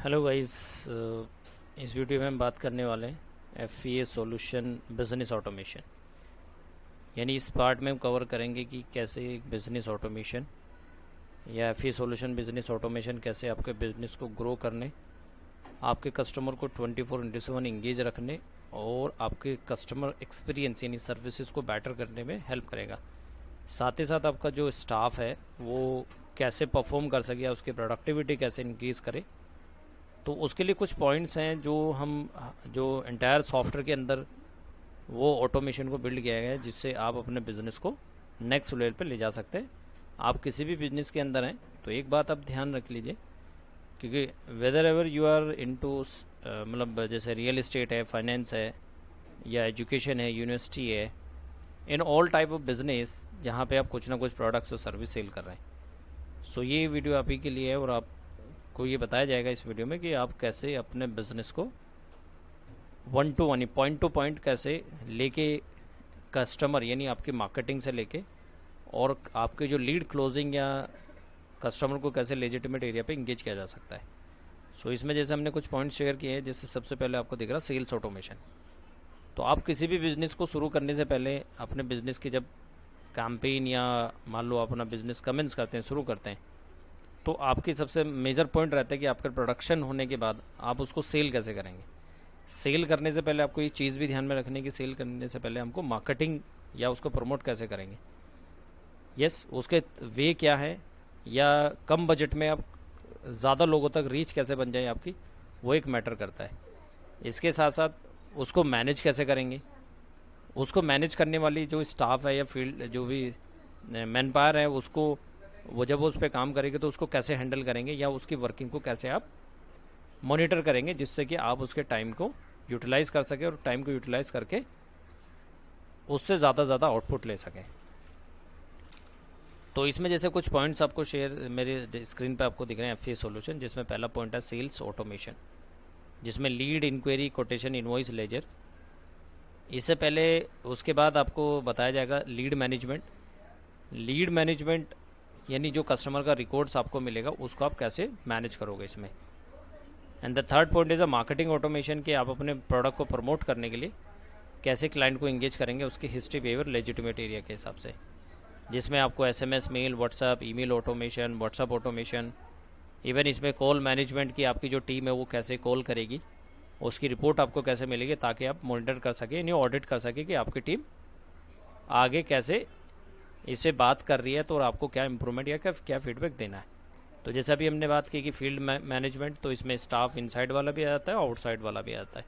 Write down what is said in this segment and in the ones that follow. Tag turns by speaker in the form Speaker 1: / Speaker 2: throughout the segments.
Speaker 1: Hello guys. इस video में हम बात करने वाले हैं एफ सॉल्यूशन बिजनेस ऑटोमेशन। यानी इस पार्ट में हम कवर करेंगे कि कैसे एक बिजनेस ऑटोमेशन या एफ सॉल्यूशन बिजनेस ऑटोमेशन कैसे आपके बिजनेस को ग्रो करने, आपके कस्टमर को 24/7 इंगेज रखने और आपके कस्टमर एक्सपीरियंस यानी सर्विसेज को बेटर करने में हेल्प करेगा। साथ ही साथ आपका जो स्टाफ है वो कैसे परफॉर्म कर सके या उसकी प्रोडक्टिविटी कैसे इंक्रीज़ करे। तो उसके लिए कुछ पॉइंट्स हैं जो एंटायर सॉफ्टवेयर के अंदर वो ऑटोमेशन को बिल्ड किया गया है, जिससे आप अपने बिजनेस को नेक्स्ट लेवल पे ले जा सकते हैं। आप किसी भी बिजनेस के अंदर हैं तो एक बात आप ध्यान रख लीजिए, क्योंकि whether ever you are into मतलब जैसे रियल इस्टेट है, फाइनेंस है या एजुकेशन है, यूनिवर्सिटी है, in all type of business जहाँ पे आप कुछ ना कुछ प्रोडक्ट्स और सर्विस सेल कर रहे हैं। सो ये वीडियो आप ही के लिए है और आपको ये बताया जाएगा इस वीडियो में कि आप कैसे अपने बिजनेस को 1-to-1 पॉइंट टू पॉइंट कैसे लेके कस्टमर यानी आपकी मार्केटिंग से लेके और आपके जो लीड क्लोजिंग या कस्टमर को कैसे लेजिटिमेट एरिया पे इंगेज किया जा सकता है। सो इसमें जैसे हमने कुछ पॉइंट्स शेयर किए हैं, जैसे सबसे पहले आपको दिख रहा सेल्स ऑटोमेशन। तो आप किसी भी बिज़नेस को शुरू करने से पहले अपने बिज़नेस की जब कैंपेन या मान लो अपना बिज़नेस कमेंस करते हैं, शुरू करते हैं, तो आपकी सबसे मेजर पॉइंट रहता है कि आपका प्रोडक्शन होने के बाद आप उसको सेल कैसे करेंगे। सेल करने से पहले आपको ये चीज़ भी ध्यान में रखनी है कि सेल करने से पहले हमको मार्केटिंग या उसको प्रमोट कैसे करेंगे। यस, उसके वे क्या है, या कम बजट में आप ज़्यादा लोगों तक रीच कैसे बन जाए आपकी, वो एक मैटर करता है। इसके साथ साथ उसको मैनेज कैसे करेंगे, उसको मैनेज करने वाली जो स्टाफ है या फील्ड जो भी मैन पावर है, उसको वो जब वो उस पर काम करेंगे तो उसको कैसे हैंडल करेंगे या उसकी वर्किंग को कैसे आप मॉनिटर करेंगे, जिससे कि आप उसके टाइम को यूटिलाइज़ कर सकें और टाइम को यूटिलाइज़ करके उससे ज़्यादा आउटपुट ले सकें। तो इसमें जैसे कुछ पॉइंट्स आपको शेयर मेरे स्क्रीन पे आपको दिख रहे हैं एफ सॉल्यूशन, जिसमें पहला पॉइंट है सेल्स ऑटोमेशन, जिसमें lead, inquiry, quotation, invoice, ledger. इससे पहले उसके बाद आपको बताया जाएगा लीड मैनेजमेंट। लीड मैनेजमेंट यानी जो कस्टमर का रिकॉर्ड्स आपको मिलेगा उसको आप कैसे मैनेज करोगे इसमें। And the third point is a marketing automation, कि आप अपने प्रोडक्ट को प्रमोट करने के लिए कैसे क्लाइंट को इंगेज करेंगे उसकी हिस्ट्री, बिहेवियर, लेजिटिमेट एरिया के हिसाब से, जिसमें आपको SMS, mail, WhatsApp, email automation, WhatsApp automation, even इसमें कॉल मैनेजमेंट की आपकी जो टीम है वो कैसे कॉल करेगी, उसकी रिपोर्ट आपको कैसे मिलेगी, ताकि आप मॉनिटर कर सकें यानी ऑडिट कर सकें कि आपकी टीम आगे कैसे इस पर बात कर रही है, तो और आपको क्या इंप्रूवमेंट या क्या फीडबैक देना है। तो जैसे अभी हमने बात की कि फील्ड मैनेजमेंट, तो इसमें स्टाफ इनसाइड वाला भी आता है, आउटसाइड वाला भी आता है।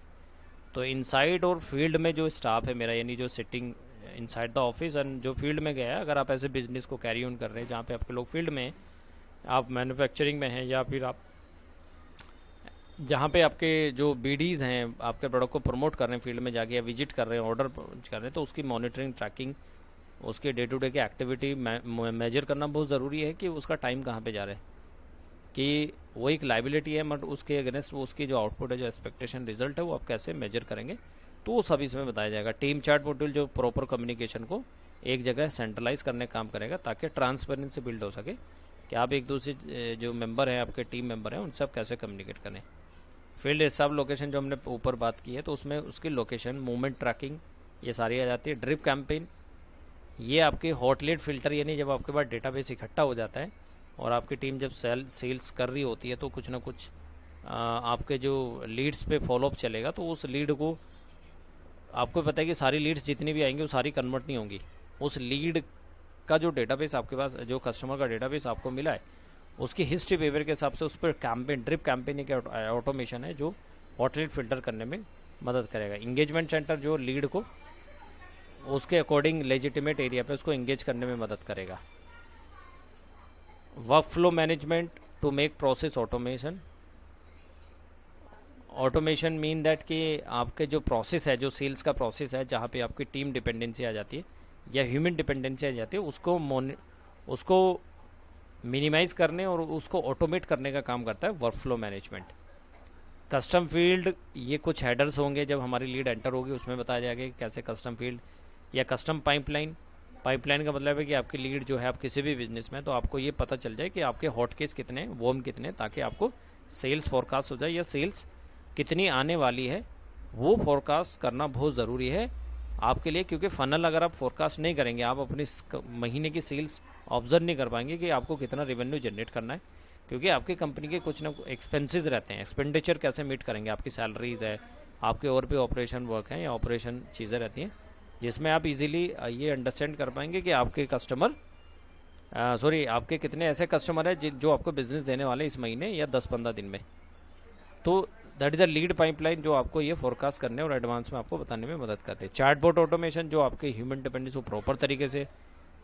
Speaker 1: तो इनसाइड और फील्ड में जो स्टाफ है मेरा, यानी जो sitting inside the office and जो फील्ड में गया है, अगर आप ऐसे बिजनेस को कैरी ऑन कर रहे हैं जहाँ पे आपके लोग फील्ड में हैं, आप मैन्युफैक्चरिंग में हैं, या फिर आप जहाँ पे आपके जो बीडीज़ हैं आपके प्रोडक्ट को प्रमोट कर रहे हैं फील्ड में जाके, या विजिट कर रहे हैं, ऑर्डर कर रहे हैं, तो उसकी मॉनिटरिंग, ट्रैकिंग, उसके डे टू डे की एक्टिविटी मेजर करना बहुत ज़रूरी है कि उसका टाइम कहाँ पे जा रहा है, कि वो एक लाइबिलिटी है, बट उसके अगेंस्ट वो उसकी जो आउटपुट है, जो एक्सपेक्टेशन रिजल्ट है, वो आप कैसे मेजर करेंगे, तो वो सब इसमें बताया जाएगा। टीम चार्ट मॉड्यूल जो प्रॉपर कम्युनिकेशन को एक जगह सेंट्रलाइज करने का काम करेगा, ताकि ट्रांसपेरेंसी बिल्ड हो सके कि आप एक दूसरे जो मेंबर हैं, आपके टीम मेंबर हैं, उनसे आप कैसे कम्युनिकेट करें। फील्ड सब लोकेशन जो हमने ऊपर बात की है, तो उसमें उसकी लोकेशन, मूवमेंट ट्रैकिंग, ये सारी आ जाती है। ड्रिप कैंपेन, ये आपके हॉट लीड फिल्टर, यानी जब आपके पास डेटाबेस इकट्ठा हो जाता है और आपकी टीम जब सेल्स कर रही होती है, तो कुछ ना कुछ आपके जो लीड्स पे फॉलोअप चलेगा, तो उस लीड को आपको पता है कि सारी लीड्स जितनी भी आएंगी वो सारी कन्वर्ट नहीं होंगी। उस लीड का जो डेटाबेस आपके पास, जो कस्टमर का डेटाबेस आपको मिला है, उसकी हिस्ट्री, बिहेवियर के हिसाब से उस पर कैंपेन, ड्रिप कैंपेन एक ऑटोमेशन है जो हॉट लीड फिल्टर करने में मदद करेगा। इंगेजमेंट सेंटर जो लीड को उसके अकॉर्डिंग लेजिटिमेट एरिया पे उसको इंगेज करने में मदद करेगा। Work flow management to make process automation. Automation mean that कि आपके जो प्रोसेस है, जो सेल्स का प्रोसेस है, जहाँ पे आपकी टीम डिपेंडेंसी आ जाती है या ह्यूमन डिपेंडेंसी आ जाती है, उसको मिनिमाइज करने और उसको ऑटोमेट करने का काम करता है work flow management. Custom field, ये कुछ हेडर्स होंगे जब हमारी लीड एंटर होगी, उसमें बताया जाएगा कि कैसे कस्टम फील्ड या कस्टम पाइपलाइन। पाइपलाइन का मतलब है कि आपकी लीड जो है, आप किसी भी बिजनेस में, तो आपको ये पता चल जाए कि आपके हॉट केस कितने, वॉर्म कितने, ताकि आपको सेल्स फोरकास्ट हो जाए या सेल्स कितनी आने वाली है वो फोरकास्ट करना बहुत ज़रूरी है आपके लिए, क्योंकि फ़नल अगर आप फोरकास्ट नहीं करेंगे, आप अपनी महीने की सेल्स ऑब्जर्व नहीं कर पाएंगे कि आपको कितना रेवेन्यू जनरेट करना है, क्योंकि आपकी कंपनी के कुछ ना कुछ एक्सपेंसेस रहते हैं। एक्सपेंडिचर कैसे मीट करेंगे, आपकी सैलरीज है, आपके और भी ऑपरेशन वर्क हैं या ऑपरेशन चीज़ें रहती हैं, जिसमें आप इजीली ये अंडरस्टैंड कर पाएंगे कि आपके कस्टमर आपके कितने ऐसे कस्टमर हैं जो आपको बिजनेस देने वाले इस महीने या 10-15 दिन में। तो that is a lead pipeline जो आपको ये फोरकास्ट करने और एडवांस में आपको बताने में मदद करते हैं। चैटबॉट ऑटोमेशन जो आपके ह्यूमन डिपेंडेंस को प्रॉपर तरीके से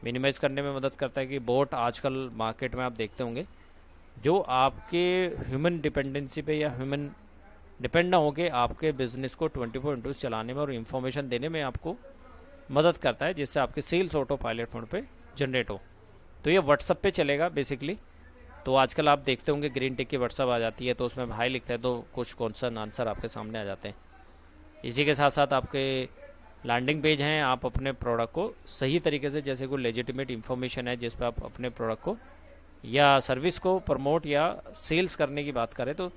Speaker 1: मिनिमाइज करने में मदद करता है कि बोट आजकल मार्केट में आप देखते होंगे जो आपके ह्यूमन डिपेंडेंसी पे या ह्यूमन डिपेंड ना होकर आपके बिजनेस को 24/7 चलाने में और इन्फॉर्मेशन देने में आपको मदद करता है, जिससे आपके सेल्स ऑटो पायलट मोड पे जनरेट हो। तो ये व्हाट्सअप पे चलेगा बेसिकली। तो आजकल आप देखते होंगे ग्रीन टिक की व्हाट्सअप आ जाती है, तो उसमें हाई लिखते हैं तो कुछ क्वेश्चन आंसर आपके सामने आ जाते हैं। इसी के साथ साथ आपके लैंडिंग पेज हैं, आप अपने प्रोडक्ट को सही तरीके से, जैसे कोई लेजिटिमेट इन्फॉर्मेशन है जिस पर आप अपने प्रोडक्ट को या सर्विस को प्रमोट या सेल्स करने की बात करें, तो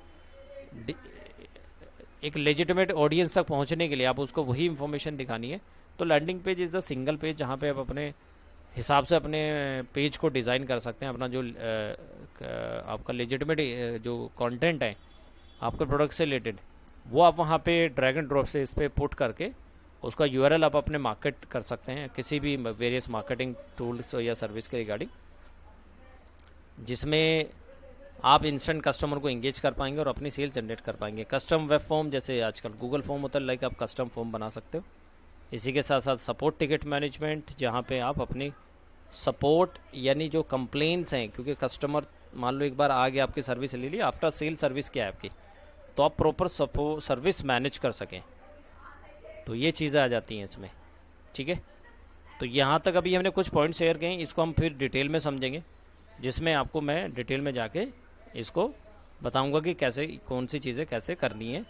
Speaker 1: एक लेजिटिमेट ऑडियंस तक पहुंचने के लिए आप उसको वही इन्फॉर्मेशन दिखानी है। तो landing page is the single page जहां पे आप अपने हिसाब से अपने पेज को डिज़ाइन कर सकते हैं। अपना जो आपका लेजिटिमेट जो कंटेंट है आपके प्रोडक्ट से रिलेटेड, वो आप वहाँ पे ड्रैग एंड ड्रॉप से इस पर पुट करके उसका यूआरएल आप अपने मार्केट कर सकते हैं किसी भी वेरियस मार्केटिंग टूल्स या सर्विस के रिगार्डिंग, जिसमें आप इंस्टेंट कस्टमर को इंगेज कर पाएंगे और अपनी सेल जनरेट कर पाएंगे। कस्टम वेब फॉर्म जैसे आजकल गूगल फॉर्म होता है, लाइक आप कस्टम फॉर्म बना सकते हो। इसी के साथ साथ सपोर्ट टिकट मैनेजमेंट, जहाँ पे आप अपनी सपोर्ट यानी जो कंप्लेंट्स हैं, क्योंकि कस्टमर मान लो एक बार आ गया आपकी सर्विस ले ली, आफ्टर सेल सर्विस क्या है आपकी, तो आप प्रॉपर सर्विस मैनेज कर सकें। तो ये चीज़ें आ जाती हैं इसमें, ठीक है। तो यहाँ तक अभी हमने कुछ पॉइंट शेयर किए, इसको हम फिर डिटेल में समझेंगे, जिसमें आपको मैं डिटेल में जाके इसको बताऊंगा कि कैसे कौन सी चीज़ें कैसे करनी है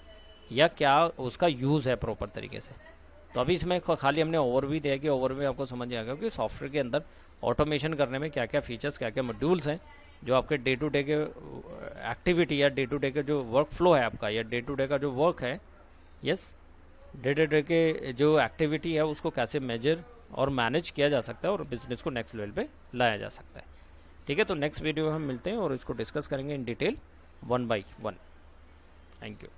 Speaker 1: या क्या उसका यूज़ है प्रॉपर तरीके से। तो अभी इसमें खाली हमने ओवरव्यू दिया कि ओवरव्यू आपको समझ आएगा कि सॉफ्टवेयर के अंदर ऑटोमेशन करने में क्या क्या फीचर्स, क्या क्या मॉड्यूल्स हैं जो आपके डे टू डे के एक्टिविटी या डे टू डे के जो वर्क फ्लो है आपका या डे टू डे का जो वर्क है, यस, डे टू डे के जो एक्टिविटी है उसको कैसे मेजर और मैनेज किया जा सकता है और बिजनेस को नेक्स्ट लेवल पे लाया जा सकता है। ठीक है, तो नेक्स्ट वीडियो में हम मिलते हैं और इसको डिस्कस करेंगे in detail 1 by 1। Thank you.